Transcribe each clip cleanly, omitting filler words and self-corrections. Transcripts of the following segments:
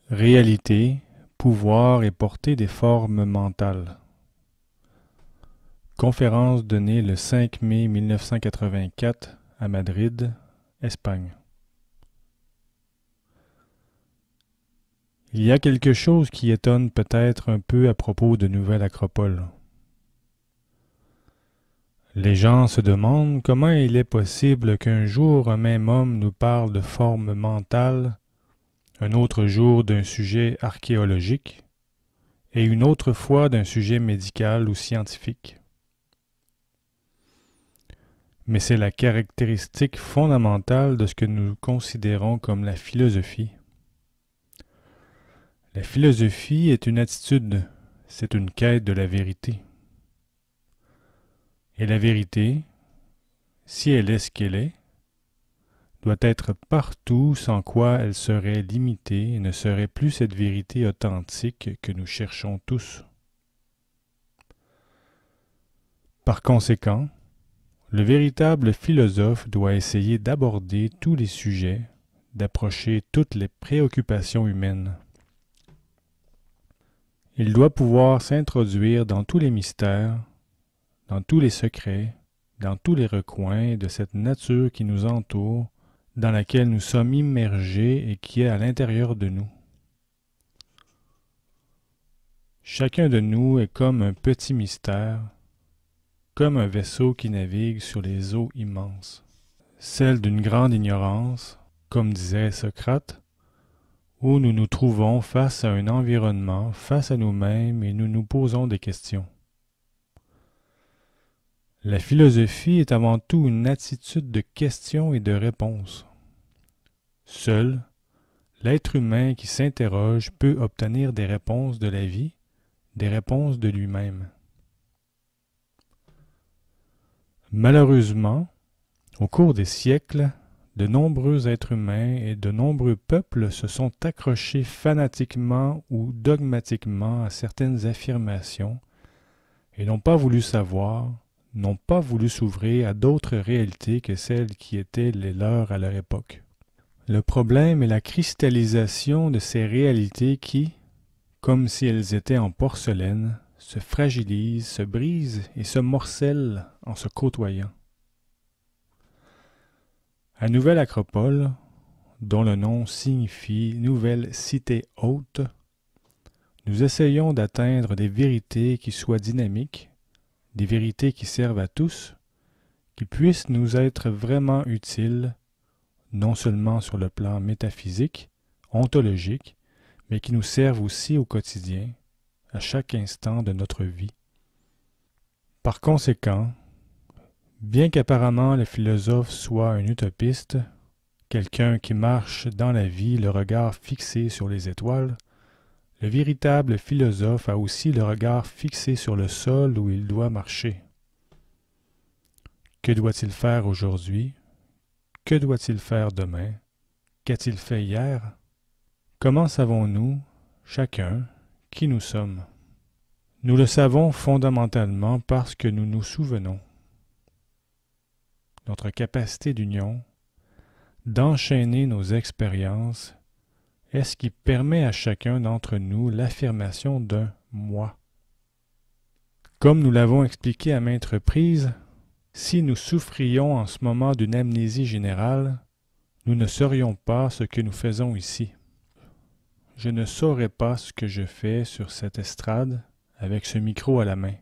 Réalité, pouvoir et portée des formes mentales. Conférence donnée le 5 mai 1984 à Madrid, Espagne. Il y a quelque chose qui étonne peut-être un peu à propos de Nouvelle Acropole. Les gens se demandent comment il est possible qu'un jour un même homme nous parle de formes mentales, un autre jour d'un sujet archéologique, et une autre fois d'un sujet médical ou scientifique. Mais c'est la caractéristique fondamentale de ce que nous considérons comme la philosophie. La philosophie est une attitude, c'est une quête de la vérité. Et la vérité, si elle est ce qu'elle est, doit être partout sans quoi elle serait limitée et ne serait plus cette vérité authentique que nous cherchons tous. Par conséquent, le véritable philosophe doit essayer d'aborder tous les sujets, d'approcher toutes les préoccupations humaines. Il doit pouvoir s'introduire dans tous les mystères, dans tous les secrets, dans tous les recoins de cette nature qui nous entoure, dans laquelle nous sommes immergés et qui est à l'intérieur de nous. Chacun de nous est comme un petit mystère, comme un vaisseau qui navigue sur les eaux immenses. Celle d'une grande ignorance, comme disait Socrate, où nous nous trouvons face à un environnement, face à nous-mêmes et nous nous posons des questions. La philosophie est avant tout une attitude de questions et de réponses. Seul, l'être humain qui s'interroge peut obtenir des réponses de la vie, des réponses de lui-même. Malheureusement, au cours des siècles, de nombreux êtres humains et de nombreux peuples se sont accrochés fanatiquement ou dogmatiquement à certaines affirmations et n'ont pas voulu savoir, n'ont pas voulu s'ouvrir à d'autres réalités que celles qui étaient les leurs à leur époque. Le problème est la cristallisation de ces réalités qui, comme si elles étaient en porcelaine, se fragilisent, se brisent et se morcellent en se côtoyant. À Nouvelle Acropole, dont le nom signifie Nouvelle Cité Haute, nous essayons d'atteindre des vérités qui soient dynamiques, des vérités qui servent à tous, qui puissent nous être vraiment utiles, non seulement sur le plan métaphysique, ontologique, mais qui nous servent aussi au quotidien, à chaque instant de notre vie. Par conséquent, bien qu'apparemment le philosophe soit un utopiste, quelqu'un qui marche dans la vie le regard fixé sur les étoiles, le véritable philosophe a aussi le regard fixé sur le sol où il doit marcher. Que doit-il faire aujourd'hui? Que doit-il faire demain? Qu'a-t-il fait hier? Comment savons-nous, chacun, qui nous sommes? Nous le savons fondamentalement parce que nous nous souvenons. Notre capacité d'union, d'enchaîner nos expériences, est ce qui permet à chacun d'entre nous l'affirmation d'un « moi ». Comme nous l'avons expliqué à maintes reprises, si nous souffrions en ce moment d'une amnésie générale, nous ne saurions pas ce que nous faisons ici. Je ne saurais pas ce que je fais sur cette estrade avec ce micro à la main.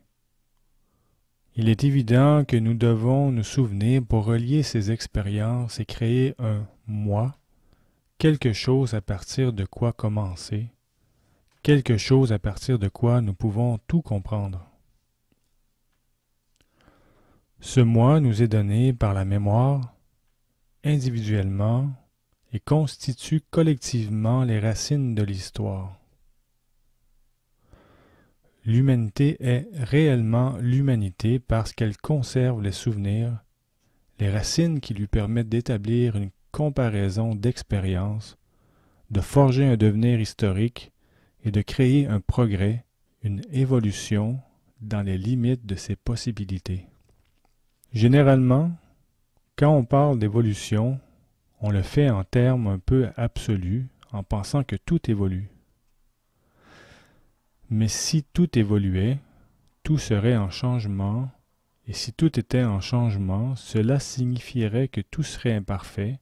Il est évident que nous devons nous souvenir pour relier ces expériences et créer un « moi », quelque chose à partir de quoi commencer, quelque chose à partir de quoi nous pouvons tout comprendre. Ce moi nous est donné par la mémoire, individuellement, et constitue collectivement les racines de l'histoire. L'humanité est réellement l'humanité parce qu'elle conserve les souvenirs, les racines qui lui permettent d'établir une comparaison d'expériences, de forger un devenir historique et de créer un progrès, une évolution dans les limites de ses possibilités. Généralement, quand on parle d'évolution, on le fait en termes un peu absolus, en pensant que tout évolue. Mais si tout évoluait, tout serait en changement, et si tout était en changement, cela signifierait que tout serait imparfait,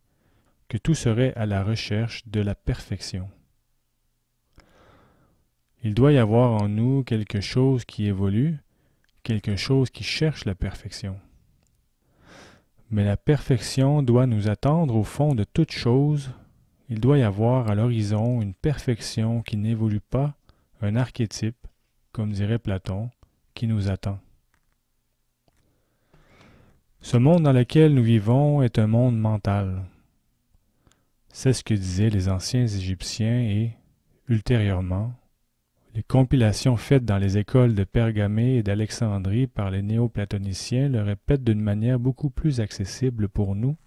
que tout serait à la recherche de la perfection. Il doit y avoir en nous quelque chose qui évolue, quelque chose qui cherche la perfection. Mais la perfection doit nous attendre au fond de toute chose. Il doit y avoir à l'horizon une perfection qui n'évolue pas, un archétype, comme dirait Platon, qui nous attend. Ce monde dans lequel nous vivons est un monde mental. C'est ce que disaient les anciens Égyptiens et, ultérieurement, les compilations faites dans les écoles de Pergamée et d'Alexandrie par les néoplatoniciens le répètent d'une manière beaucoup plus accessible pour nous,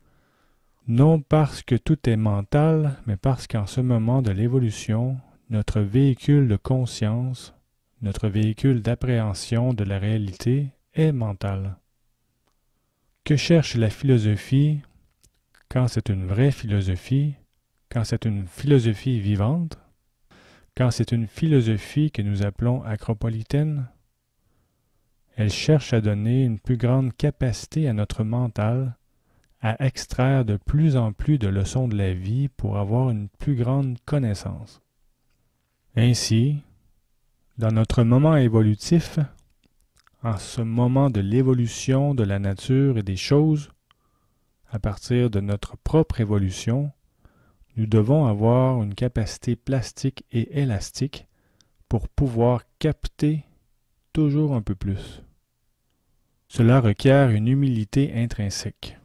non parce que tout est mental, mais parce qu'en ce moment de l'évolution, notre véhicule de conscience, notre véhicule d'appréhension de la réalité est mental. Que cherche la philosophie quand c'est une vraie philosophie, quand c'est une philosophie vivante? Quand c'est une philosophie que nous appelons acropolitaine, elle cherche à donner une plus grande capacité à notre mental, à extraire de plus en plus de leçons de la vie pour avoir une plus grande connaissance. Ainsi, dans notre moment évolutif, en ce moment de l'évolution de la nature et des choses, à partir de notre propre évolution, nous devons avoir une capacité plastique et élastique pour pouvoir capter toujours un peu plus. Cela requiert une humilité intrinsèque.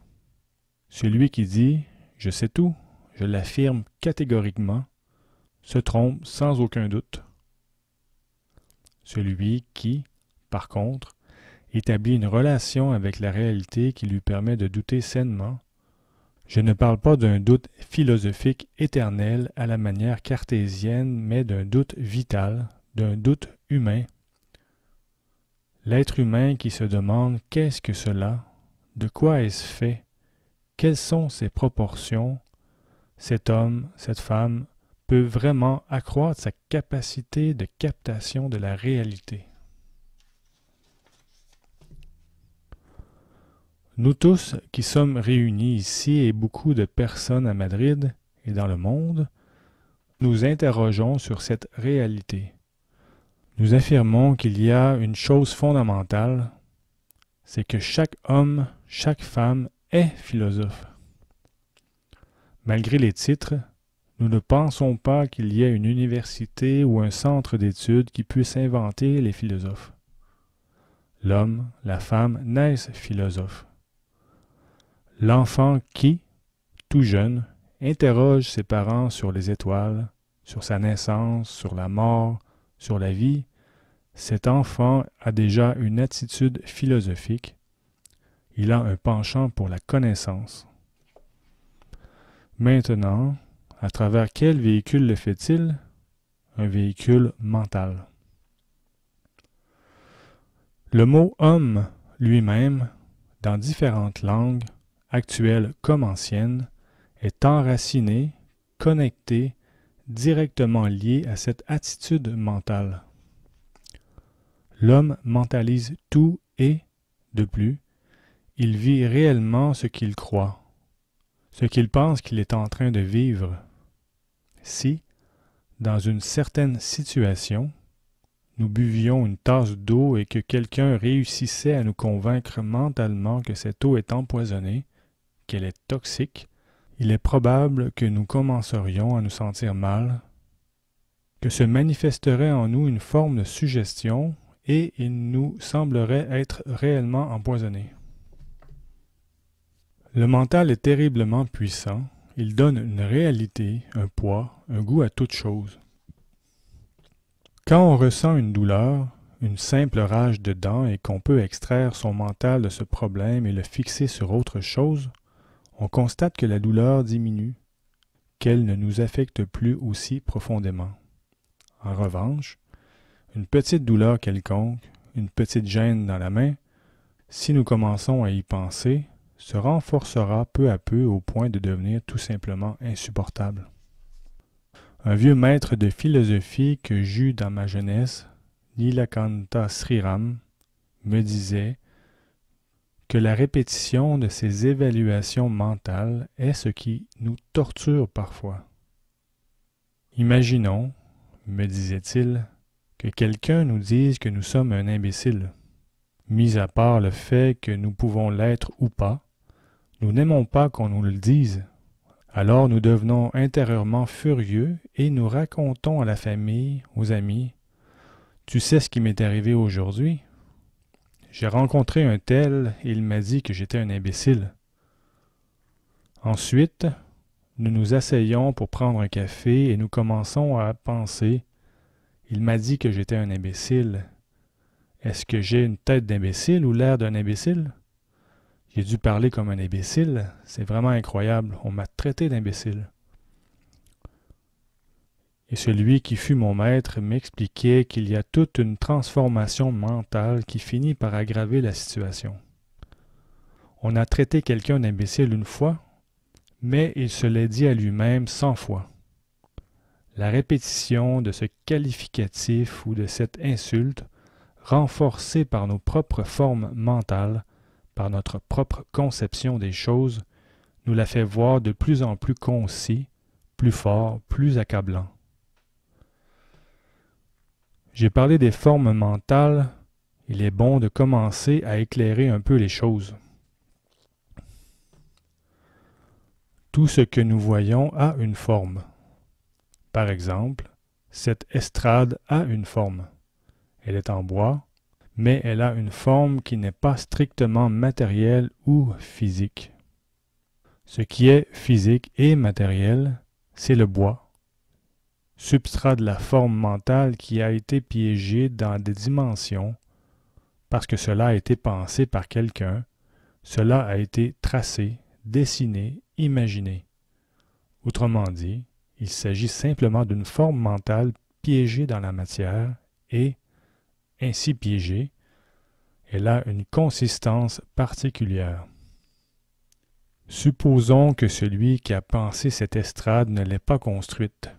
Celui qui dit « je sais tout », je l'affirme catégoriquement, se trompe sans aucun doute. Celui qui, par contre, établit une relation avec la réalité qui lui permet de douter sainement. Je ne parle pas d'un doute philosophique éternel à la manière cartésienne, mais d'un doute vital, d'un doute humain. L'être humain qui se demande qu'est-ce que cela, de quoi est-ce fait, quelles sont ses proportions, cet homme, cette femme peut vraiment accroître sa capacité de captation de la réalité. Nous tous qui sommes réunis ici et beaucoup de personnes à Madrid et dans le monde, nous interrogeons sur cette réalité. Nous affirmons qu'il y a une chose fondamentale, c'est que chaque homme, chaque femme est philosophe. Malgré les titres, nous ne pensons pas qu'il y ait une université ou un centre d'études qui puisse inventer les philosophes. L'homme, la femme naissent philosophes. L'enfant qui, tout jeune, interroge ses parents sur les étoiles, sur sa naissance, sur la mort, sur la vie, cet enfant a déjà une attitude philosophique. Il a un penchant pour la connaissance. Maintenant, à travers quel véhicule le fait-il? Un véhicule mental. Le mot « homme » lui-même, dans différentes langues, actuelles comme anciennes, est enraciné, connecté, directement lié à cette attitude mentale. L'homme mentalise tout et, de plus, il vit réellement ce qu'il croit, ce qu'il pense qu'il est en train de vivre. Si, dans une certaine situation, nous buvions une tasse d'eau et que quelqu'un réussissait à nous convaincre mentalement que cette eau est empoisonnée, qu'elle est toxique, il est probable que nous commencerions à nous sentir mal, que se manifesterait en nous une forme de suggestion et il nous semblerait être réellement empoisonné. Le mental est terriblement puissant, il donne une réalité, un poids, un goût à toute chose. Quand on ressent une douleur, une simple rage de dents et qu'on peut extraire son mental de ce problème et le fixer sur autre chose, on constate que la douleur diminue, qu'elle ne nous affecte plus aussi profondément. En revanche, une petite douleur quelconque, une petite gêne dans la main, si nous commençons à y penser, se renforcera peu à peu au point de devenir tout simplement insupportable. Un vieux maître de philosophie que j'eus dans ma jeunesse Nilakanta Sriram, me disait que la répétition de ces évaluations mentales est ce qui nous torture parfois. Imaginons, me disait-il, que quelqu'un nous dise que nous sommes un imbécile. Mis à part le fait que nous pouvons l'être ou pas, nous n'aimons pas qu'on nous le dise. Alors nous devenons intérieurement furieux et nous racontons à la famille, aux amis, « Tu sais ce qui m'est arrivé aujourd'hui? J'ai rencontré un tel et il m'a dit que j'étais un imbécile. » Ensuite, nous nous asseyons pour prendre un café et nous commençons à penser « Il m'a dit que j'étais un imbécile. Est-ce que j'ai une tête d'imbécile ou l'air d'un imbécile? J'ai dû parler comme un imbécile. C'est vraiment incroyable. On m'a traité d'imbécile. » Et celui qui fut mon maître m'expliquait qu'il y a toute une transformation mentale qui finit par aggraver la situation. On a traité quelqu'un d'imbécile une fois, mais il se l'est dit à lui-même 100 fois. La répétition de ce qualificatif ou de cette insulte, renforcée par nos propres formes mentales, par notre propre conception des choses, nous la fait voir de plus en plus concis, plus fort, plus accablant. J'ai parlé des formes mentales, il est bon de commencer à éclairer un peu les choses. Tout ce que nous voyons a une forme. Par exemple, cette estrade a une forme. Elle est en bois, mais elle a une forme qui n'est pas strictement matérielle ou physique. Ce qui est physique et matériel, c'est le bois, substrat de la forme mentale qui a été piégée dans des dimensions, parce que cela a été pensé par quelqu'un, cela a été tracé, dessiné, imaginé. Autrement dit, il s'agit simplement d'une forme mentale piégée dans la matière et, ainsi piégée, elle a une consistance particulière. Supposons que celui qui a pensé cette estrade ne l'ait pas construite.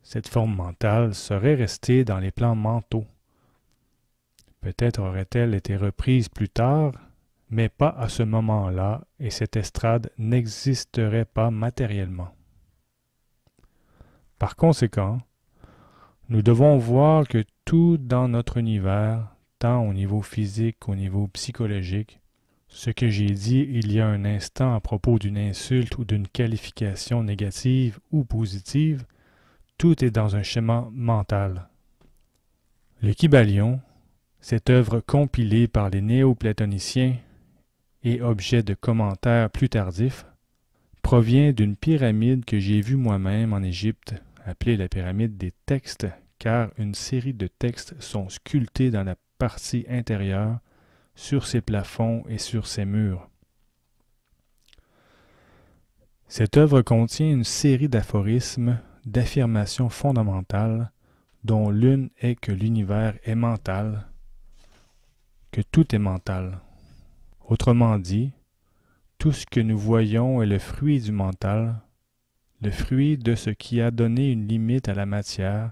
Cette forme mentale serait restée dans les plans mentaux. Peut-être aurait-elle été reprise plus tard, mais pas à ce moment-là, et cette estrade n'existerait pas matériellement. Par conséquent, nous devons voir que tout dans notre univers, tant au niveau physique qu'au niveau psychologique, ce que j'ai dit il y a un instant à propos d'une insulte ou d'une qualification négative ou positive, tout est dans un schéma mental. Le Kybalion, cette œuvre compilée par les néoplatoniciens et objet de commentaires plus tardifs, provient d'une pyramide que j'ai vue moi-même en Égypte, appelée la pyramide des textes, car une série de textes sont sculptés dans la partie intérieure, sur ses plafonds et sur ses murs. Cette œuvre contient une série d'aphorismes, d'affirmations fondamentales, dont l'une est que l'univers est mental, que tout est mental. Autrement dit, tout ce que nous voyons est le fruit du mental, le fruit de ce qui a donné une limite à la matière,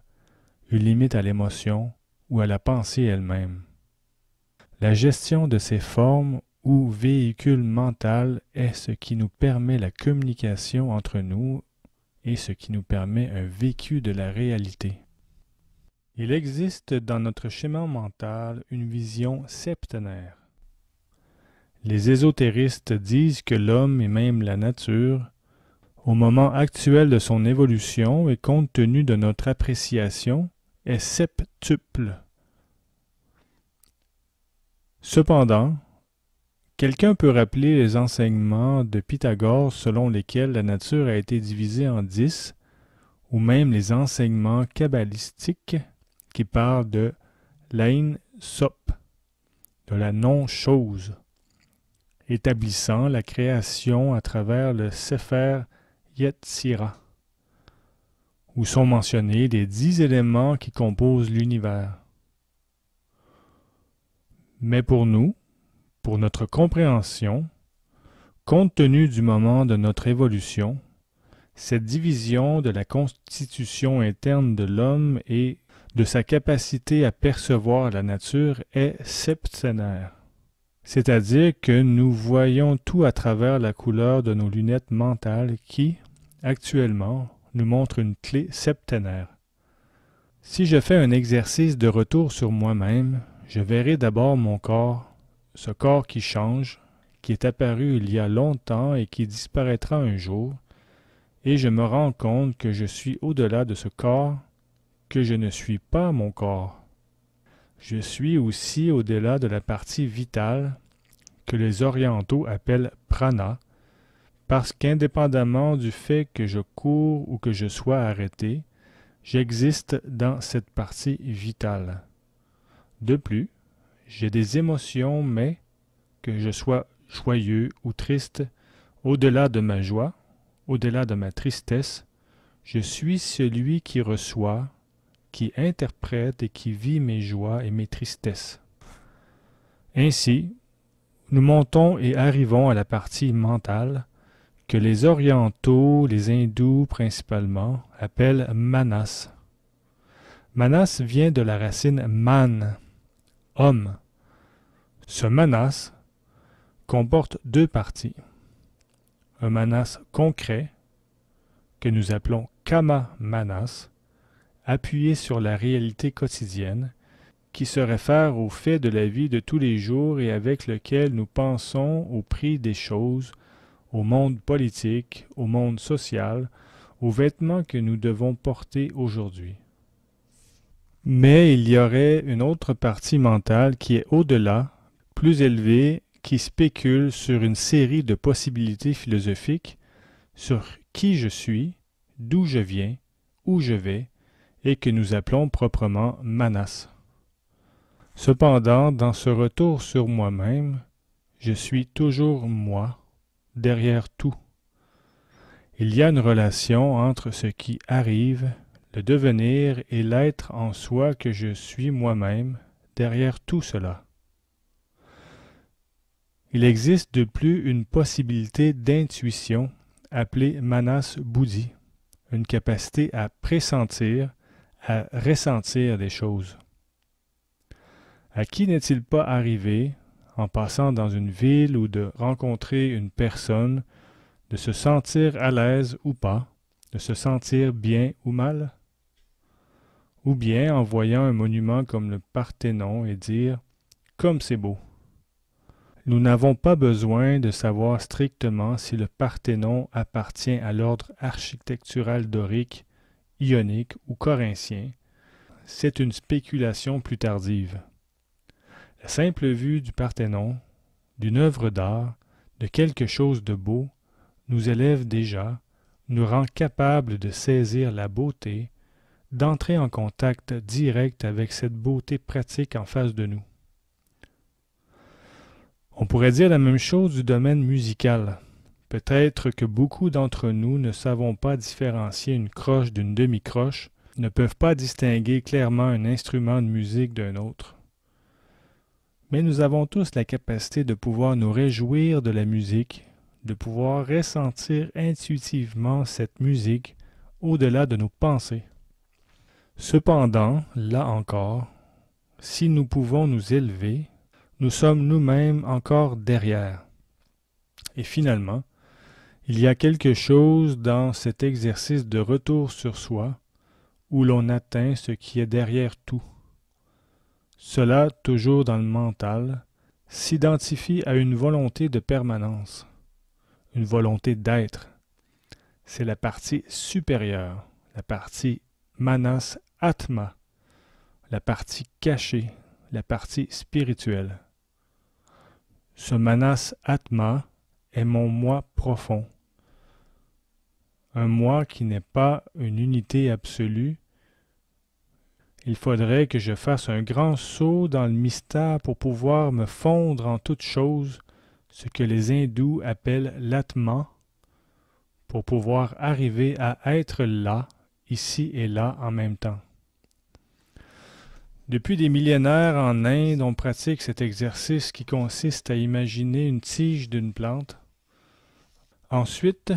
une limite à l'émotion ou à la pensée elle-même. La gestion de ces formes ou véhicules mentaux est ce qui nous permet la communication entre nous et ce qui nous permet un vécu de la réalité. Il existe dans notre schéma mental une vision septenaire. Les ésotéristes disent que l'homme et même la nature, au moment actuel de son évolution et compte tenu de notre appréciation, est septuple. Cependant, quelqu'un peut rappeler les enseignements de Pythagore selon lesquels la nature a été divisée en 10, ou même les enseignements kabbalistiques qui parlent de l'Ain Sop, de la non-chose, établissant la création à travers le Sefer Yetzira, où sont mentionnés les 10 éléments qui composent l'univers. Mais pour nous, pour notre compréhension, compte tenu du moment de notre évolution, cette division de la constitution interne de l'homme est de sa capacité à percevoir la nature est septénaire. C'est-à-dire que nous voyons tout à travers la couleur de nos lunettes mentales qui, actuellement, nous montrent une clé septénaire. Si je fais un exercice de retour sur moi-même, je verrai d'abord mon corps, ce corps qui change, qui est apparu il y a longtemps et qui disparaîtra un jour, et je me rends compte que je suis au-delà de ce corps, que je ne suis pas mon corps. Je suis aussi au-delà de la partie vitale que les orientaux appellent prana, parce qu'indépendamment du fait que je cours ou que je sois arrêté, j'existe dans cette partie vitale. De plus, j'ai des émotions, mais que je sois joyeux ou triste, au-delà de ma joie, au-delà de ma tristesse, je suis celui qui reçoit, qui interprète et qui vit mes joies et mes tristesses. Ainsi, nous montons et arrivons à la partie mentale que les orientaux, les hindous principalement, appellent manas. Manas vient de la racine man, homme. Ce manas comporte deux parties. Un manas concret, que nous appelons kama manas, appuyé sur la réalité quotidienne, qui se réfère aux faits de la vie de tous les jours et avec lequel nous pensons au prix des choses, au monde politique, au monde social, aux vêtements que nous devons porter aujourd'hui. Mais il y aurait une autre partie mentale qui est au-delà, plus élevée, qui spécule sur une série de possibilités philosophiques, sur qui je suis, d'où je viens, où je vais, et que nous appelons proprement manas. Cependant, dans ce retour sur moi-même, je suis toujours moi, derrière tout. Il y a une relation entre ce qui arrive, le devenir et l'être en soi que je suis moi-même, derrière tout cela. Il existe de plus une possibilité d'intuition appelée manas buddhi, une capacité à pressentir, à ressentir des choses. À qui n'est-il pas arrivé, en passant dans une ville ou de rencontrer une personne, de se sentir à l'aise ou pas, de se sentir bien ou mal? Ou bien en voyant un monument comme le Parthénon et dire « comme c'est beau ». Nous n'avons pas besoin de savoir strictement si le Parthénon appartient à l'ordre architectural dorique, ionique ou corinthien. C'est une spéculation plus tardive. La simple vue du Parthénon, d'une œuvre d'art, de quelque chose de beau, nous élève déjà, nous rend capables de saisir la beauté, d'entrer en contact direct avec cette beauté pratique en face de nous. On pourrait dire la même chose du domaine musical. Peut-être que beaucoup d'entre nous ne savons pas différencier une croche d'une demi-croche, ne peuvent pas distinguer clairement un instrument de musique d'un autre. Mais nous avons tous la capacité de pouvoir nous réjouir de la musique, de pouvoir ressentir intuitivement cette musique au-delà de nos pensées. Cependant, là encore, si nous pouvons nous élever, nous sommes nous-mêmes encore derrière. Et finalement, il y a quelque chose dans cet exercice de retour sur soi où l'on atteint ce qui est derrière tout. Cela, toujours dans le mental, s'identifie à une volonté de permanence, une volonté d'être. C'est la partie supérieure, la partie manas atma, la partie cachée, la partie spirituelle. Ce manas atma est mon moi profond, un moi qui n'est pas une unité absolue. Il faudrait que je fasse un grand saut dans le mystère pour pouvoir me fondre en toute chose, ce que les hindous appellent l'atman, pour pouvoir arriver à être là, ici et là en même temps. Depuis des millénaires en Inde, on pratique cet exercice qui consiste à imaginer une tige d'une plante. Ensuite,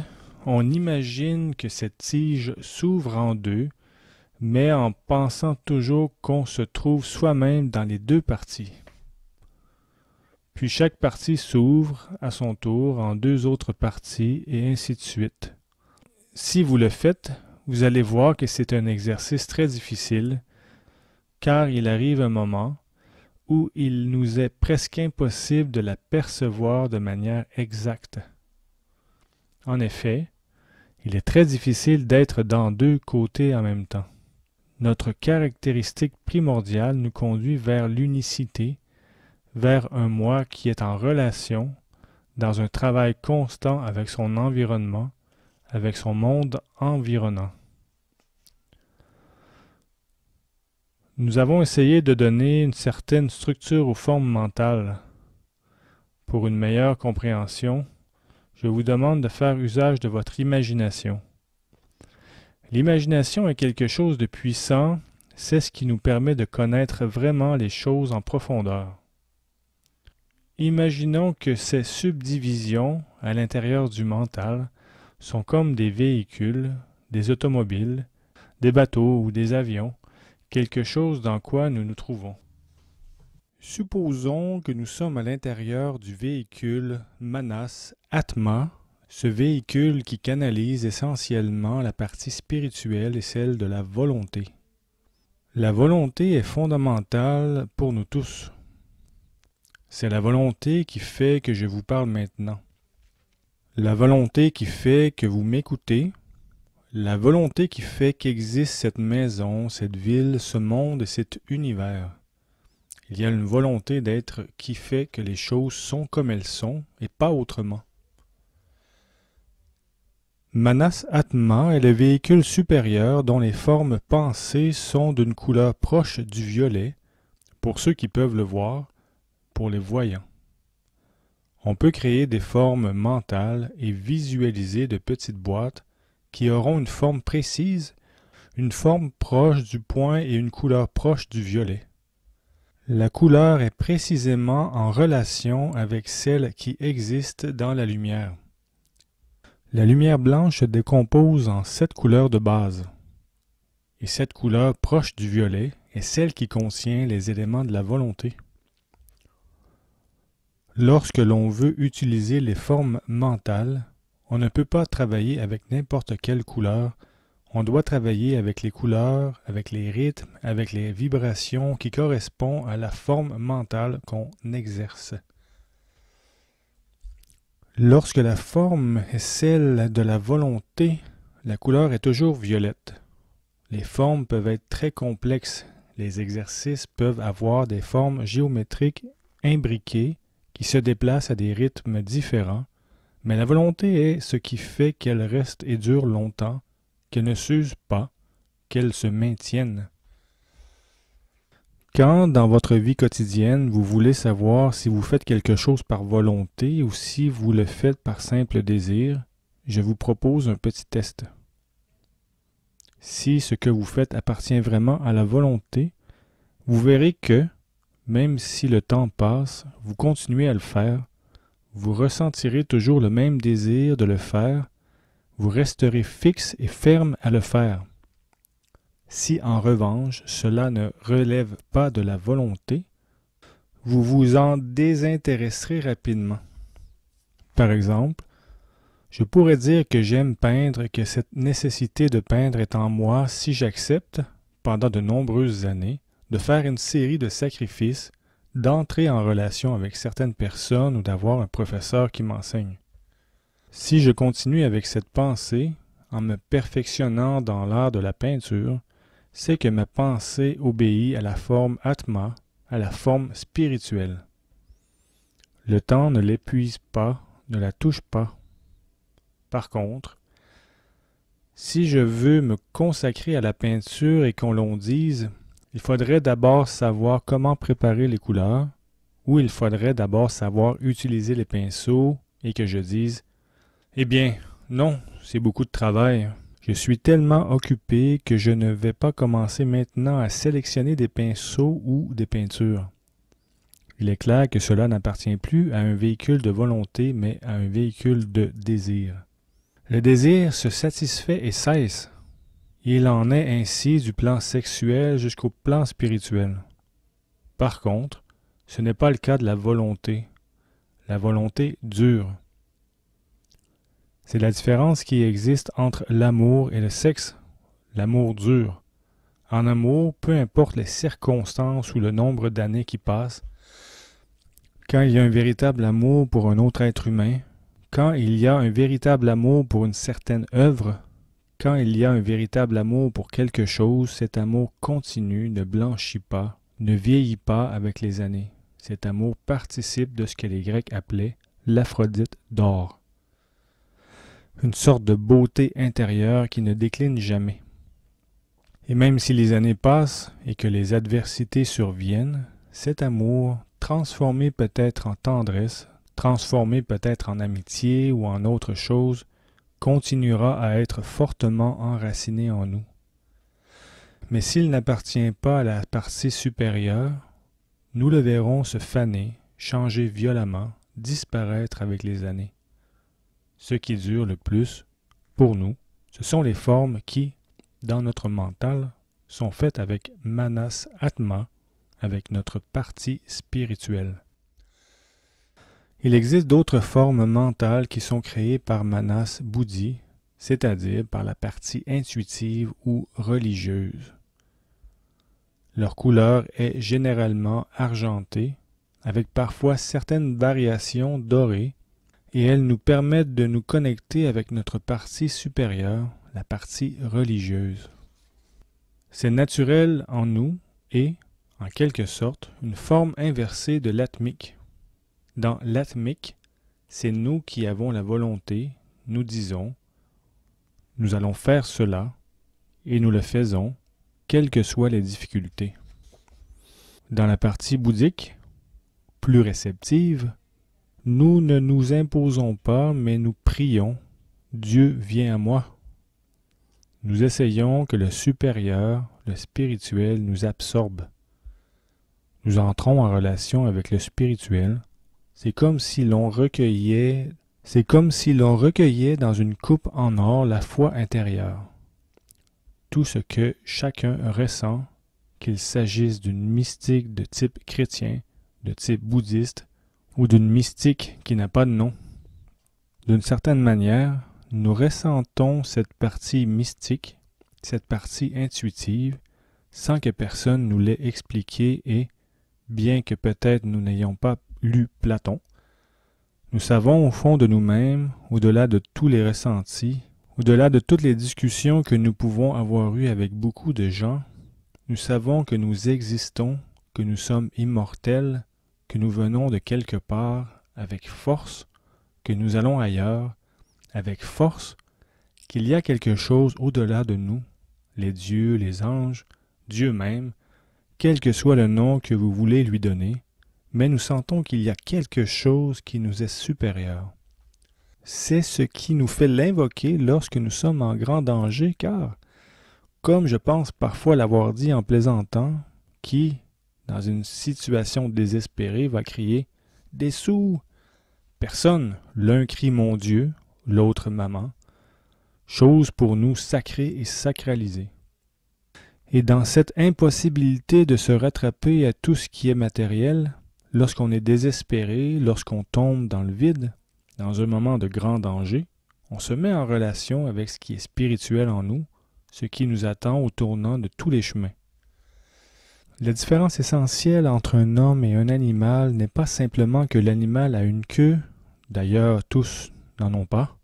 on imagine que cette tige s'ouvre en deux, mais en pensant toujours qu'on se trouve soi-même dans les deux parties. Puis chaque partie s'ouvre à son tour en deux autres parties et ainsi de suite. Si vous le faites, vous allez voir que c'est un exercice très difficile, car il arrive un moment où il nous est presque impossible de la percevoir de manière exacte. En effet, il est très difficile d'être dans deux côtés en même temps. Notre caractéristique primordiale nous conduit vers l'unicité, vers un moi qui est en relation, dans un travail constant avec son environnement, avec son monde environnant. Nous avons essayé de donner une certaine structure aux formes mentales. Pour une meilleure compréhension, je vous demande de faire usage de votre imagination. L'imagination est quelque chose de puissant, c'est ce qui nous permet de connaître vraiment les choses en profondeur. Imaginons que ces subdivisions à l'intérieur du mental sont comme des véhicules, des automobiles, des bateaux ou des avions, quelque chose dans quoi nous nous trouvons. Supposons que nous sommes à l'intérieur du véhicule Manas Atma, ce véhicule qui canalise essentiellement la partie spirituelle et celle de la volonté. La volonté est fondamentale pour nous tous. C'est la volonté qui fait que je vous parle maintenant. La volonté qui fait que vous m'écoutez. La volonté qui fait qu'existe cette maison, cette ville, ce monde et cet univers. Il y a une volonté d'être qui fait que les choses sont comme elles sont et pas autrement. Manas Atma est le véhicule supérieur dont les formes pensées sont d'une couleur proche du violet, pour ceux qui peuvent le voir, pour les voyants. On peut créer des formes mentales et visualiser de petites boîtes qui auront une forme précise, une forme proche du point et une couleur proche du violet. La couleur est précisément en relation avec celle qui existe dans la lumière. La lumière blanche se décompose en 7 couleurs de base. Et cette couleur proche du violet est celle qui contient les éléments de la volonté. Lorsque l'on veut utiliser les formes mentales, on ne peut pas travailler avec n'importe quelle couleur. On doit travailler avec les couleurs, avec les rythmes, avec les vibrations qui correspondent à la forme mentale qu'on exerce. Lorsque la forme est celle de la volonté, la couleur est toujours violette. Les formes peuvent être très complexes. Les exercices peuvent avoir des formes géométriques imbriquées qui se déplacent à des rythmes différents, mais la volonté est ce qui fait qu'elle reste et dure longtemps, qu'elle ne s'use pas, qu'elle se maintienne. Quand, dans votre vie quotidienne, vous voulez savoir si vous faites quelque chose par volonté ou si vous le faites par simple désir, je vous propose un petit test. Si ce que vous faites appartient vraiment à la volonté, vous verrez que, même si le temps passe, vous continuez à le faire, vous ressentirez toujours le même désir de le faire, vous resterez fixe et ferme à le faire. Si en revanche cela ne relève pas de la volonté, vous vous en désintéresserez rapidement. Par exemple, je pourrais dire que j'aime peindre et que cette nécessité de peindre est en moi si j'accepte, pendant de nombreuses années, de faire une série de sacrifices, d'entrer en relation avec certaines personnes ou d'avoir un professeur qui m'enseigne. Si je continue avec cette pensée, en me perfectionnant dans l'art de la peinture, c'est que ma pensée obéit à la forme Atma, à la forme spirituelle. Le temps ne l'épuise pas, ne la touche pas. Par contre, si je veux me consacrer à la peinture et qu'on l'on dise, il faudrait d'abord savoir comment préparer les couleurs, ou il faudrait d'abord savoir utiliser les pinceaux et que je dise « Eh bien, non, c'est beaucoup de travail. Je suis tellement occupé que je ne vais pas commencer maintenant à sélectionner des pinceaux ou des peintures. » Il est clair que cela n'appartient plus à un véhicule de volonté, mais à un véhicule de désir. Le désir se satisfait et cesse. Il en est ainsi du plan sexuel jusqu'au plan spirituel. Par contre, ce n'est pas le cas de la volonté. La volonté dure. C'est la différence qui existe entre l'amour et le sexe. L'amour dure. En amour, peu importe les circonstances ou le nombre d'années qui passent, quand il y a un véritable amour pour un autre être humain, quand il y a un véritable amour pour une certaine œuvre, quand il y a un véritable amour pour quelque chose, cet amour continue, ne blanchit pas, ne vieillit pas avec les années. Cet amour participe de ce que les Grecs appelaient l'Aphrodite d'or. Une sorte de beauté intérieure qui ne décline jamais. Et même si les années passent et que les adversités surviennent, cet amour, transformé peut-être en tendresse, transformé peut-être en amitié ou en autre chose, continuera à être fortement enraciné en nous. Mais s'il n'appartient pas à la partie supérieure, nous le verrons se faner, changer violemment, disparaître avec les années. Ce qui dure le plus, pour nous, ce sont les formes qui, dans notre mental, sont faites avec Manas Atma, avec notre partie spirituelle. Il existe d'autres formes mentales qui sont créées par Manas Buddhi, c'est-à-dire par la partie intuitive ou religieuse. Leur couleur est généralement argentée, avec parfois certaines variations dorées, et elles nous permettent de nous connecter avec notre partie supérieure, la partie religieuse. C'est naturel en nous et, en quelque sorte, une forme inversée de l'atmique. Dans l'atmique, c'est nous qui avons la volonté, nous disons, nous allons faire cela, et nous le faisons, quelles que soient les difficultés. Dans la partie bouddhique, plus réceptive, nous ne nous imposons pas, mais nous prions, Dieu vient à moi. Nous essayons que le supérieur, le spirituel, nous absorbe. Nous entrons en relation avec le spirituel. C'est comme si l'on recueillait dans une coupe en or la foi intérieure. Tout ce que chacun ressent, qu'il s'agisse d'une mystique de type chrétien, de type bouddhiste, ou d'une mystique qui n'a pas de nom. D'une certaine manière, nous ressentons cette partie mystique, cette partie intuitive, sans que personne nous l'ait expliqué et, bien que peut-être nous n'ayons pas lu Platon, nous savons au fond de nous-mêmes, au-delà de tous les ressentis, au-delà de toutes les discussions que nous pouvons avoir eues avec beaucoup de gens, nous savons que nous existons, que nous sommes immortels, que nous venons de quelque part avec force, que nous allons ailleurs avec force, qu'il y a quelque chose au-delà de nous, les dieux, les anges, Dieu même, quel que soit le nom que vous voulez lui donner, mais nous sentons qu'il y a quelque chose qui nous est supérieur. C'est ce qui nous fait l'invoquer lorsque nous sommes en grand danger, car, comme je pense parfois l'avoir dit en plaisantant, qui, dans une situation désespérée, va crier « Des sous !» Personne, l'un crie « Mon Dieu », l'autre « Maman », chose pour nous sacrée et sacralisée. Et dans cette impossibilité de se rattraper à tout ce qui est matériel, lorsqu'on est désespéré, lorsqu'on tombe dans le vide, dans un moment de grand danger, on se met en relation avec ce qui est spirituel en nous, ce qui nous attend au tournant de tous les chemins. La différence essentielle entre un homme et un animal n'est pas simplement que l'animal a une queue, d'ailleurs tous n'en ont pas.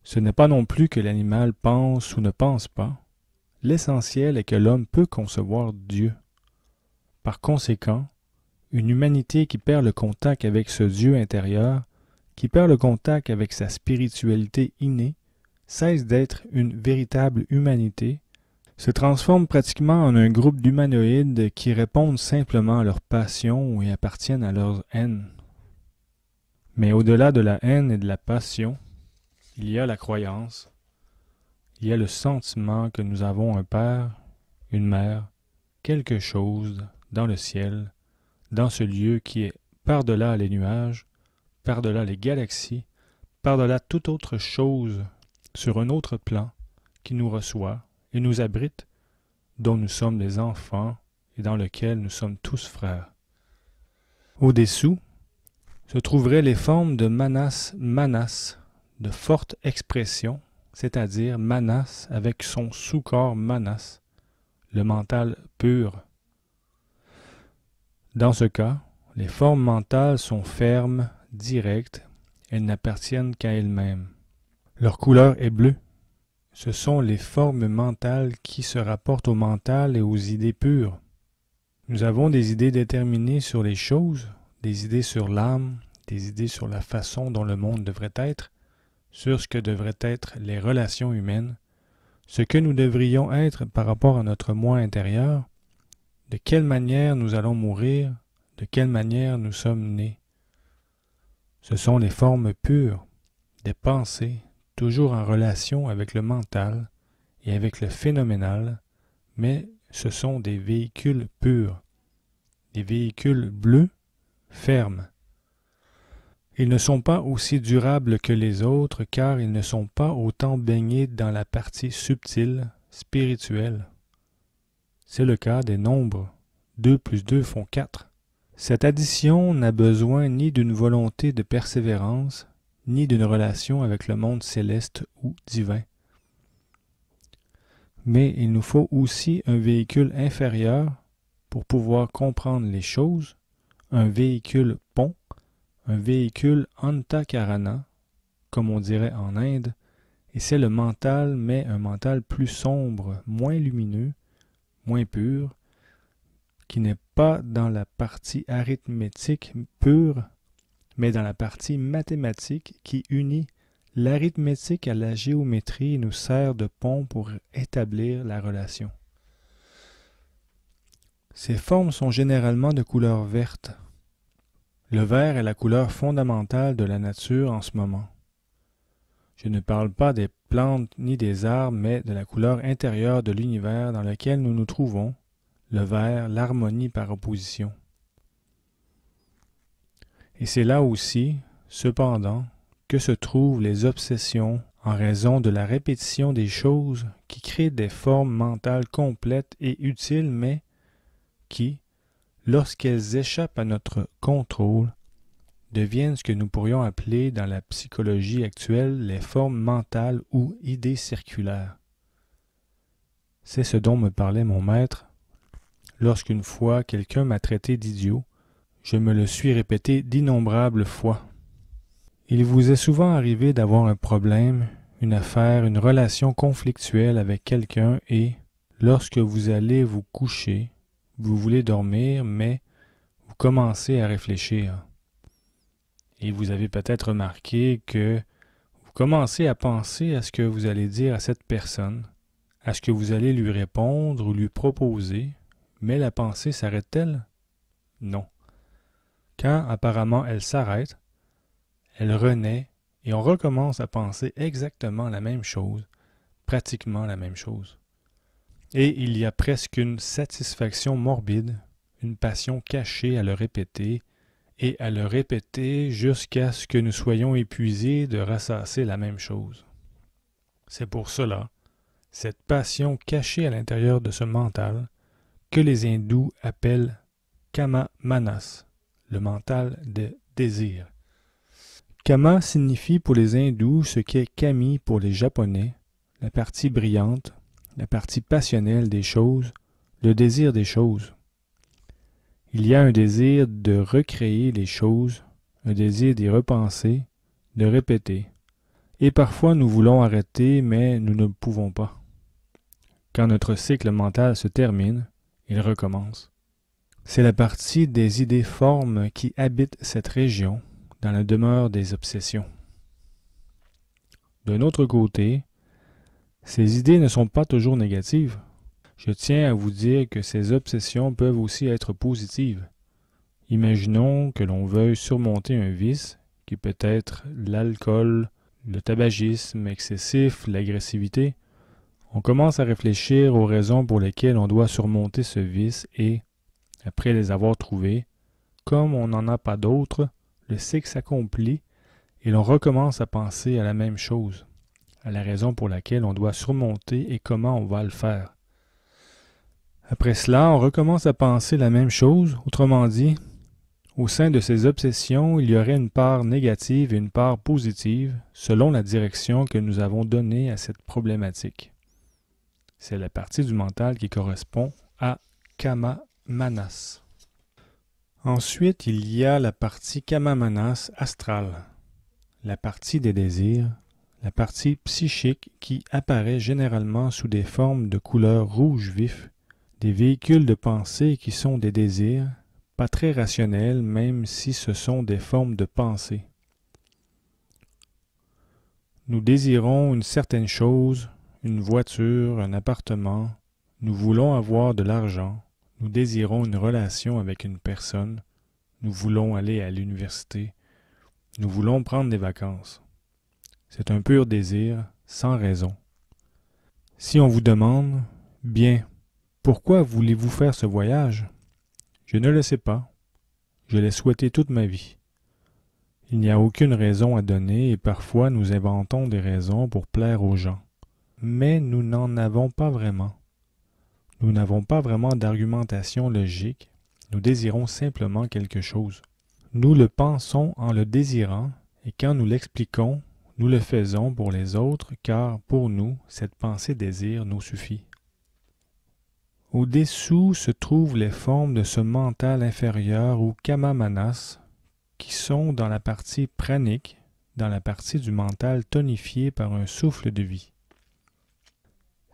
Ce n'est pas non plus que l'animal pense ou ne pense pas. L'essentiel est que l'homme peut concevoir Dieu. Par conséquent, une humanité qui perd le contact avec ce Dieu intérieur, qui perd le contact avec sa spiritualité innée, cesse d'être une véritable humanité, se transforme pratiquement en un groupe d'humanoïdes qui répondent simplement à leur passion et appartiennent à leur haine. Mais au-delà de la haine et de la passion, il y a la croyance, il y a le sentiment que nous avons un père, une mère, quelque chose dans le ciel, dans ce lieu qui est par-delà les nuages, par-delà les galaxies, par-delà toute autre chose, sur un autre plan, qui nous reçoit et nous abrite, dont nous sommes des enfants et dans lequel nous sommes tous frères. Au-dessous se trouveraient les formes de manas, de forte expression, c'est-à-dire manas avec son sous-corps manas, le mental pur. Dans ce cas, les formes mentales sont fermes, directes, elles n'appartiennent qu'à elles-mêmes. Leur couleur est bleue. Ce sont les formes mentales qui se rapportent au mental et aux idées pures. Nous avons des idées déterminées sur les choses, des idées sur l'âme, des idées sur la façon dont le monde devrait être, sur ce que devraient être les relations humaines, ce que nous devrions être par rapport à notre moi intérieur, de quelle manière nous allons mourir, de quelle manière nous sommes nés. Ce sont les formes pures, des pensées, toujours en relation avec le mental et avec le phénoménal, mais ce sont des véhicules purs, des véhicules bleus, fermes. Ils ne sont pas aussi durables que les autres car ils ne sont pas autant baignés dans la partie subtile, spirituelle. C'est le cas des nombres. 2 plus 2 font 4. Cette addition n'a besoin ni d'une volonté de persévérance, ni d'une relation avec le monde céleste ou divin. Mais il nous faut aussi un véhicule inférieur pour pouvoir comprendre les choses, un véhicule pont, un véhicule antakarana, comme on dirait en Inde, et c'est le mental, mais un mental plus sombre, moins lumineux, moins pur, qui n'est pas dans la partie arithmétique pure, mais dans la partie mathématique qui unit l'arithmétique à la géométrie et nous sert de pont pour établir la relation. Ces formes sont généralement de couleur verte. Le vert est la couleur fondamentale de la nature en ce moment. Je ne parle pas des plantes ni des arbres, mais de la couleur intérieure de l'univers dans lequel nous nous trouvons, le vert, l'harmonie par opposition. Et c'est là aussi, cependant, que se trouvent les obsessions en raison de la répétition des choses qui créent des formes mentales complètes et utiles, mais qui, lorsqu'elles échappent à notre contrôle, deviennent ce que nous pourrions appeler dans la psychologie actuelle les formes mentales ou idées circulaires. C'est ce dont me parlait mon maître. Lorsqu'une fois quelqu'un m'a traité d'idiot, je me le suis répété d'innombrables fois. Il vous est souvent arrivé d'avoir un problème, une affaire, une relation conflictuelle avec quelqu'un et, lorsque vous allez vous coucher, vous voulez dormir, mais vous commencez à réfléchir. Et vous avez peut-être remarqué que vous commencez à penser à ce que vous allez dire à cette personne, à ce que vous allez lui répondre ou lui proposer, mais la pensée s'arrête-t-elle? Non. Quand apparemment elle s'arrête, elle renaît et on recommence à penser exactement la même chose, pratiquement la même chose. Et il y a presque une satisfaction morbide, une passion cachée à le répéter, et à le répéter jusqu'à ce que nous soyons épuisés de ressasser la même chose. C'est pour cela, cette passion cachée à l'intérieur de ce mental, que les hindous appellent kama manas, le mental de désir. Kama signifie pour les hindous ce qu'est kami pour les japonais, la partie brillante, la partie passionnelle des choses, le désir des choses. Il y a un désir de recréer les choses, un désir d'y repenser, de répéter. Et parfois nous voulons arrêter, mais nous ne pouvons pas. Quand notre cycle mental se termine, il recommence. C'est la partie des idées formes qui habite cette région, dans la demeure des obsessions. D'un autre côté, ces idées ne sont pas toujours négatives. Je tiens à vous dire que ces obsessions peuvent aussi être positives. Imaginons que l'on veuille surmonter un vice, qui peut être l'alcool, le tabagisme excessif, l'agressivité. On commence à réfléchir aux raisons pour lesquelles on doit surmonter ce vice et, après les avoir trouvées, comme on n'en a pas d'autres, le cycle s'accomplit et l'on recommence à penser à la même chose, à la raison pour laquelle on doit surmonter et comment on va le faire. Après cela, on recommence à penser la même chose, autrement dit, au sein de ces obsessions, il y aurait une part négative et une part positive selon la direction que nous avons donnée à cette problématique. C'est la partie du mental qui correspond à Kama Manas. Ensuite, il y a la partie Kama Manas astrale, la partie des désirs, la partie psychique qui apparaît généralement sous des formes de couleur rouge vif, des véhicules de pensée qui sont des désirs, pas très rationnels même si ce sont des formes de pensée. Nous désirons une certaine chose, une voiture, un appartement, nous voulons avoir de l'argent, nous désirons une relation avec une personne, nous voulons aller à l'université, nous voulons prendre des vacances. C'est un pur désir, sans raison. Si on vous demande, bien, pourquoi voulez-vous faire ce voyage? Je ne le sais pas. Je l'ai souhaité toute ma vie. Il n'y a aucune raison à donner et parfois nous inventons des raisons pour plaire aux gens. Mais nous n'en avons pas vraiment. Nous n'avons pas vraiment d'argumentation logique. Nous désirons simplement quelque chose. Nous le pensons en le désirant et quand nous l'expliquons, nous le faisons pour les autres car pour nous, cette pensée-désir nous suffit. Au-dessous se trouvent les formes de ce mental inférieur ou Kama Manas qui sont dans la partie pranique, dans la partie du mental tonifié par un souffle de vie.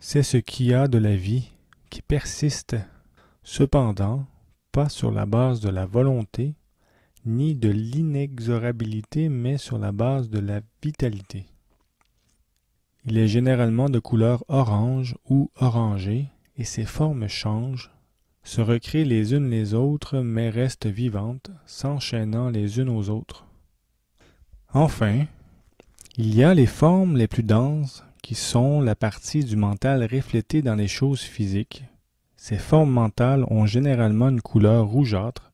C'est ce qui a de la vie, qui persiste, cependant, pas sur la base de la volonté, ni de l'inexorabilité, mais sur la base de la vitalité. Il est généralement de couleur orange ou orangé, et ses formes changent, se recréent les unes les autres, mais restent vivantes, s'enchaînant les unes aux autres. Enfin, il y a les formes les plus denses, qui sont la partie du mental reflétée dans les choses physiques. Ces formes mentales ont généralement une couleur rougeâtre,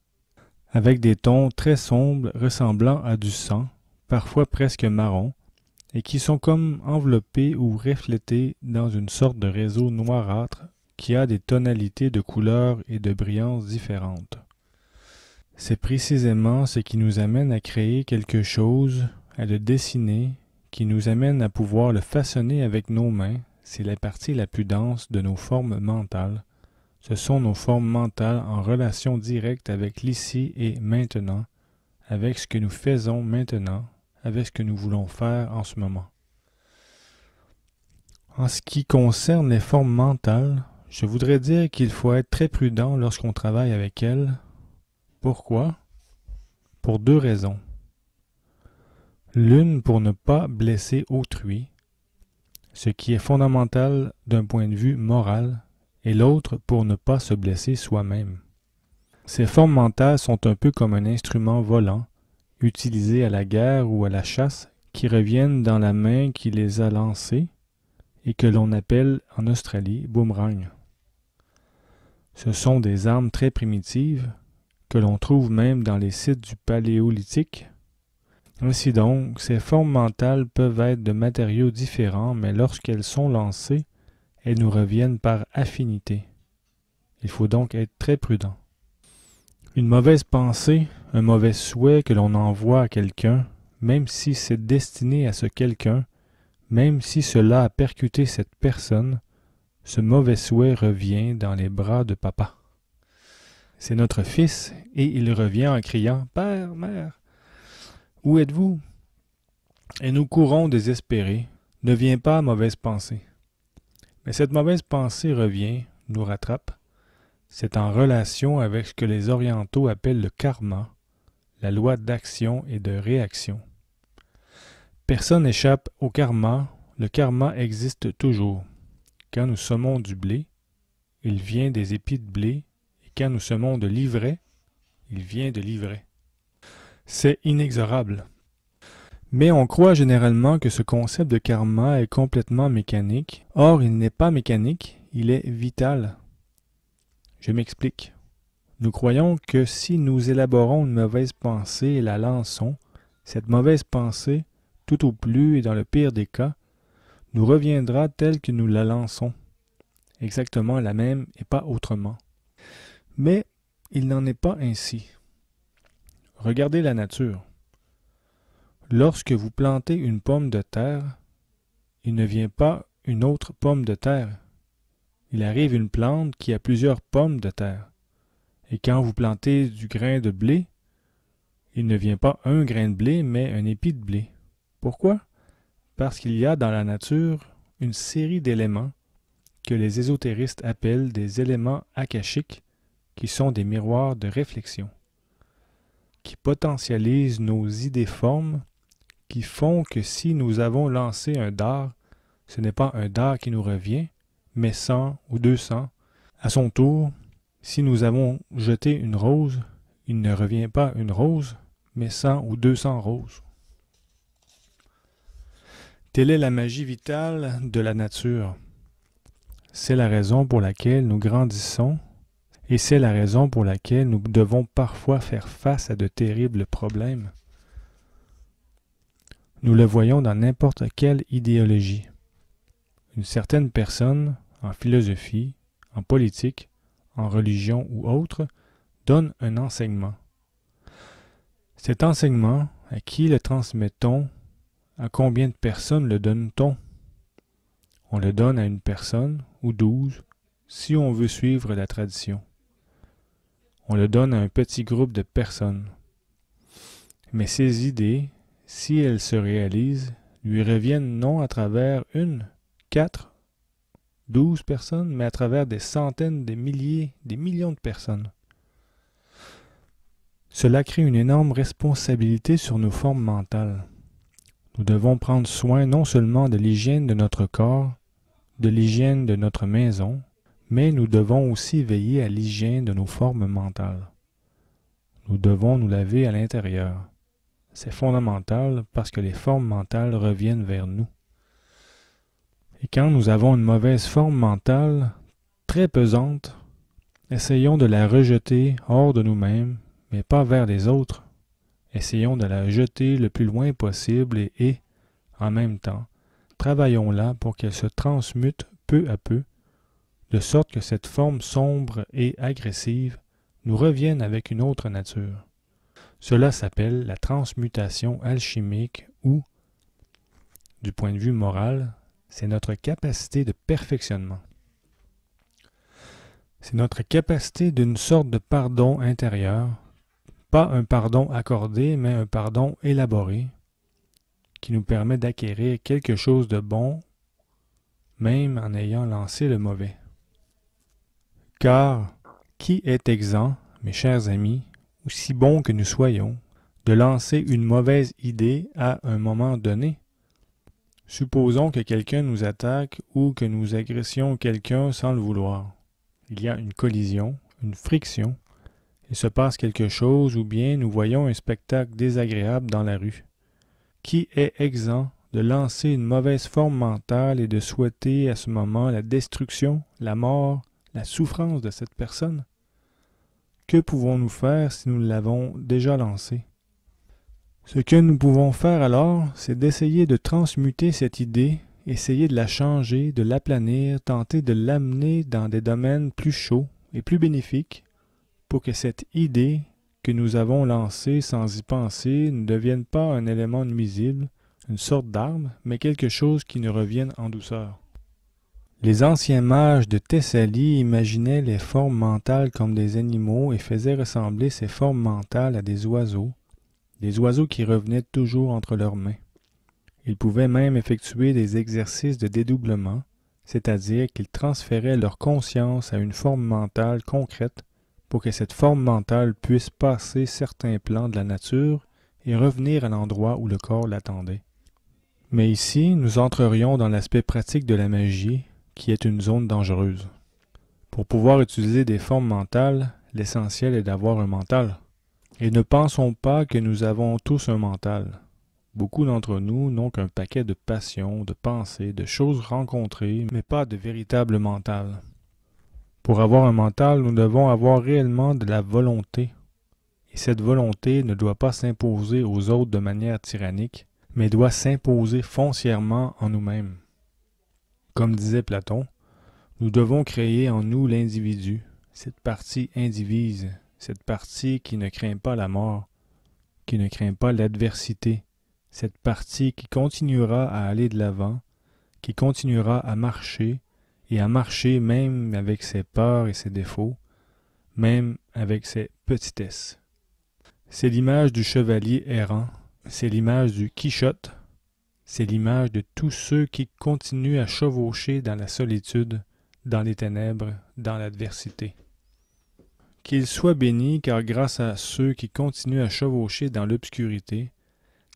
avec des tons très sombres ressemblant à du sang, parfois presque marron, et qui sont comme enveloppées ou reflétées dans une sorte de réseau noirâtre qui a des tonalités de couleurs et de brillance différentes. C'est précisément ce qui nous amène à créer quelque chose, à le dessiner, qui nous amène à pouvoir le façonner avec nos mains. C'est la partie la plus dense de nos formes mentales. Ce sont nos formes mentales en relation directe avec l'ici et maintenant, avec ce que nous faisons maintenant, avec ce que nous voulons faire en ce moment. En ce qui concerne les formes mentales, je voudrais dire qu'il faut être très prudent lorsqu'on travaille avec elles. Pourquoi? Pour deux raisons. L'une pour ne pas blesser autrui, ce qui est fondamental d'un point de vue moral, et l'autre pour ne pas se blesser soi-même. Ces formes mentales sont un peu comme un instrument volant, utilisé à la guerre ou à la chasse, qui reviennent dans la main qui les a lancés et que l'on appelle en Australie boomerang. Ce sont des armes très primitives que l'on trouve même dans les sites du Paléolithique. Ainsi donc, ces formes mentales peuvent être de matériaux différents, mais lorsqu'elles sont lancées, elles nous reviennent par affinité. Il faut donc être très prudent. Une mauvaise pensée, un mauvais souhait que l'on envoie à quelqu'un, même si c'est destiné à ce quelqu'un, même si cela a percuté cette personne, ce mauvais souhait revient dans les bras de papa. C'est notre fils, et il revient en criant « Père, mère, où êtes-vous » Et nous courons désespérés. Ne vient pas mauvaise pensée. Mais cette mauvaise pensée revient, nous rattrape. C'est en relation avec ce que les orientaux appellent le karma, la loi d'action et de réaction. Personne n'échappe au karma, le karma existe toujours. Quand nous semons du blé, il vient des épis de blé, et quand nous semons de l'ivraie, il vient de l'ivraie. C'est inexorable. Mais on croit généralement que ce concept de karma est complètement mécanique. Or, il n'est pas mécanique, il est vital. Je m'explique. Nous croyons que si nous élaborons une mauvaise pensée et la lançons, cette mauvaise pensée, tout au plus et dans le pire des cas, nous reviendra telle que nous la lançons, exactement la même et pas autrement. Mais il n'en est pas ainsi. Regardez la nature. Lorsque vous plantez une pomme de terre, il ne vient pas une autre pomme de terre. Il arrive une plante qui a plusieurs pommes de terre. Et quand vous plantez du grain de blé, il ne vient pas un grain de blé, mais un épi de blé. Pourquoi? Parce qu'il y a dans la nature une série d'éléments que les ésotéristes appellent des éléments akashiques, qui sont des miroirs de réflexion, qui potentialisent nos idées-formes, qui font que si nous avons lancé un dard, ce n'est pas un dard qui nous revient, mais 100 ou 200. À son tour, si nous avons jeté une rose, il ne revient pas une rose, mais 100 ou 200 roses. Telle est la magie vitale de la nature. C'est la raison pour laquelle nous grandissons et c'est la raison pour laquelle nous devons parfois faire face à de terribles problèmes. Nous le voyons dans n'importe quelle idéologie. Une certaine personne, en philosophie, en politique, en religion ou autre, donne un enseignement. Cet enseignement, à qui le transmet-on? À combien de personnes le donne-t-on? On le donne à une personne ou 12, si on veut suivre la tradition. On le donne à un petit groupe de personnes. Mais ces idées, si elles se réalisent, lui reviennent non à travers 1, 4, 12 personnes, mais à travers des centaines, des milliers, des millions de personnes. Cela crée une énorme responsabilité sur nos formes mentales. Nous devons prendre soin non seulement de l'hygiène de notre corps, de l'hygiène de notre maison, mais nous devons aussi veiller à l'hygiène de nos formes mentales. Nous devons nous laver à l'intérieur. C'est fondamental parce que les formes mentales reviennent vers nous. Et quand nous avons une mauvaise forme mentale, très pesante, essayons de la rejeter hors de nous-mêmes, mais pas vers les autres. Essayons de la jeter le plus loin possible et en même temps, travaillons-la pour qu'elle se transmute peu à peu, de sorte que cette forme sombre et agressive nous revienne avec une autre nature. Cela s'appelle la transmutation alchimique ou, du point de vue moral, c'est notre capacité de perfectionnement. C'est notre capacité d'une sorte de pardon intérieur, pas un pardon accordé, mais un pardon élaboré, qui nous permet d'acquérir quelque chose de bon, même en ayant lancé le mauvais. Car, qui est exempt, mes chers amis, aussi bon que nous soyons, de lancer une mauvaise idée à un moment donné? Supposons que quelqu'un nous attaque ou que nous agressions quelqu'un sans le vouloir. Il y a une collision, une friction, il se passe quelque chose ou bien nous voyons un spectacle désagréable dans la rue. Qui est exempt de lancer une mauvaise forme mentale et de souhaiter à ce moment la destruction, la mort, la souffrance de cette personne? Que pouvons-nous faire si nous l'avons déjà lancée? Ce que nous pouvons faire alors, c'est d'essayer de transmuter cette idée, essayer de la changer, de l'aplanir, tenter de l'amener dans des domaines plus chauds et plus bénéfiques pour que cette idée que nous avons lancée sans y penser ne devienne pas un élément nuisible, une sorte d'arme, mais quelque chose qui nous revienne en douceur. Les anciens mages de Thessalie imaginaient les formes mentales comme des animaux et faisaient ressembler ces formes mentales à des oiseaux qui revenaient toujours entre leurs mains. Ils pouvaient même effectuer des exercices de dédoublement, c'est-à-dire qu'ils transféraient leur conscience à une forme mentale concrète pour que cette forme mentale puisse passer certains plans de la nature et revenir à l'endroit où le corps l'attendait. Mais ici, nous entrerions dans l'aspect pratique de la magie, qui est une zone dangereuse. Pour pouvoir utiliser des formes mentales, l'essentiel est d'avoir un mental. Et ne pensons pas que nous avons tous un mental. Beaucoup d'entre nous n'ont qu'un paquet de passions, de pensées, de choses rencontrées, mais pas de véritable mental. Pour avoir un mental, nous devons avoir réellement de la volonté. Et cette volonté ne doit pas s'imposer aux autres de manière tyrannique, mais doit s'imposer foncièrement en nous-mêmes. Comme disait Platon, nous devons créer en nous l'individu, cette partie indivise, cette partie qui ne craint pas la mort, qui ne craint pas l'adversité, cette partie qui continuera à aller de l'avant, qui continuera à marcher, et à marcher même avec ses peurs et ses défauts, même avec ses petitesses. C'est l'image du chevalier errant, c'est l'image du Quichotte, c'est l'image de tous ceux qui continuent à chevaucher dans la solitude, dans les ténèbres, dans l'adversité. Qu'ils soient bénis, car grâce à ceux qui continuent à chevaucher dans l'obscurité,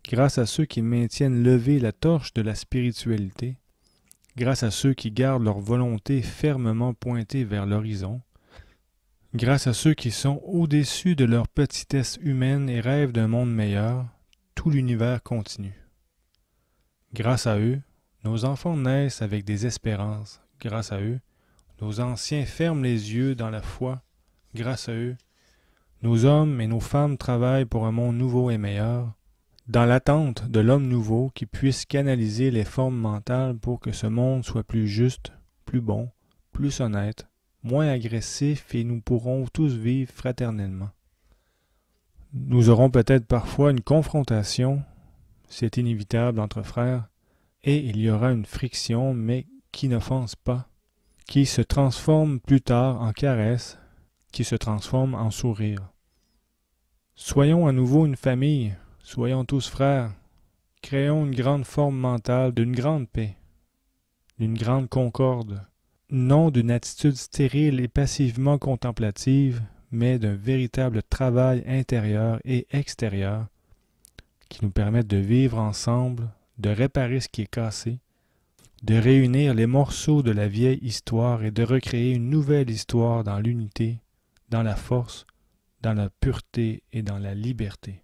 grâce à ceux qui maintiennent levée la torche de la spiritualité, grâce à ceux qui gardent leur volonté fermement pointée vers l'horizon, grâce à ceux qui sont au-dessus de leur petitesse humaine et rêvent d'un monde meilleur, tout l'univers continue. Grâce à eux, nos enfants naissent avec des espérances. Grâce à eux, nos anciens ferment les yeux dans la foi. Grâce à eux, nos hommes et nos femmes travaillent pour un monde nouveau et meilleur, dans l'attente de l'homme nouveau qui puisse canaliser les formes mentales pour que ce monde soit plus juste, plus bon, plus honnête, moins agressif et nous pourrons tous vivre fraternellement. Nous aurons peut-être parfois une confrontation, c'est inévitable entre frères, et il y aura une friction, mais qui n'offense pas, qui se transforme plus tard en caresse, qui se transforme en sourire. Soyons à nouveau une famille, soyons tous frères, créons une grande forme mentale d'une grande paix, d'une grande concorde, non d'une attitude stérile et passivement contemplative, mais d'un véritable travail intérieur et extérieur qui nous permettent de vivre ensemble, de réparer ce qui est cassé, de réunir les morceaux de la vieille histoire et de recréer une nouvelle histoire dans l'unité, dans la force, dans la pureté et dans la liberté.